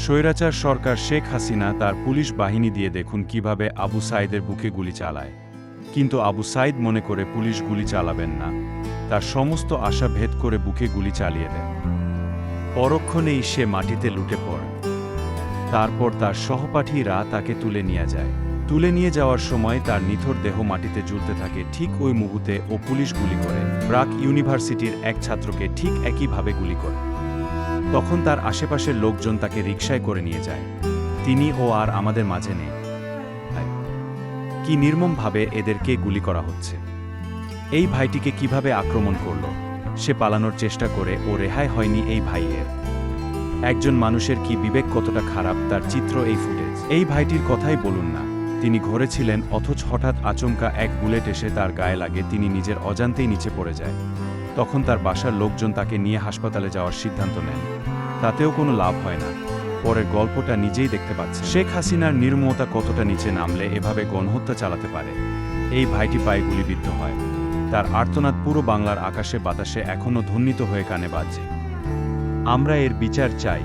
স্বৈরাচার সরকার শেখ হাসিনা তার পুলিশ বাহিনী দিয়ে দেখুন কিভাবে আবু সাইদের বুকে গুলি চালায়। কিন্তু আবু সাইদ মনে করে পুলিশ গুলি চালাবেন না, তার সমস্ত আশা ভেদ করে বুকে গুলি চালিয়ে দেয়। পরক্ষণেই সে মাটিতে লুটে পড়ে। তারপর তার সহপাঠীরা তাকে তুলে নিয়ে যায়। তুলে নিয়ে যাওয়ার সময় তার নিথর দেহ মাটিতে ঝুলতে থাকে। ঠিক ওই মুহূর্তে ও পুলিশ গুলি করে ব্রাক ইউনিভার্সিটির এক ছাত্রকে ঠিক একইভাবে গুলি করে। তখন তার আশেপাশের লোকজন তাকে রিকশায় করে নিয়ে যায়। তিনি ও আর আমাদের মাঝে নেই। কি নির্মমভাবে এদেরকে গুলি করা হচ্ছে। এই ভাইটিকে কিভাবে আক্রমণ করল, সে পালানোর চেষ্টা করে ও রেহাই হয়নি। এই ভাইয়ের একজন মানুষের কি বিবেক, কতটা খারাপ তার চিত্র এই ফুটেজ। এই ভাইটির কথাই বলুন না, তিনি ঘরে ছিলেন, অথচ হঠাৎ আচমকা এক বুলেট এসে তার গায়ে লাগে। তিনি নিজের অজান্তেই নিচে পড়ে যায়। তখন তার বাসার লোকজন তাকে নিয়ে হাসপাতালে যাওয়ার সিদ্ধান্ত নেন। তাতেও কোনো লাভ হয় না। পরের গল্পটা নিজেই দেখতে পাচ্ছে। শেখ হাসিনার নির্মমতা কতটা নিচে নামলে এভাবে গণহত্যা চালাতে পারে। এই ভাইটি পায়ে গুলিবিদ্ধ হয়। তার আর্তনাদ পুরো বাংলার আকাশে বাতাসে এখনও ধ্বনিত হয়ে কানে বাজে। আমরা এর বিচার চাই।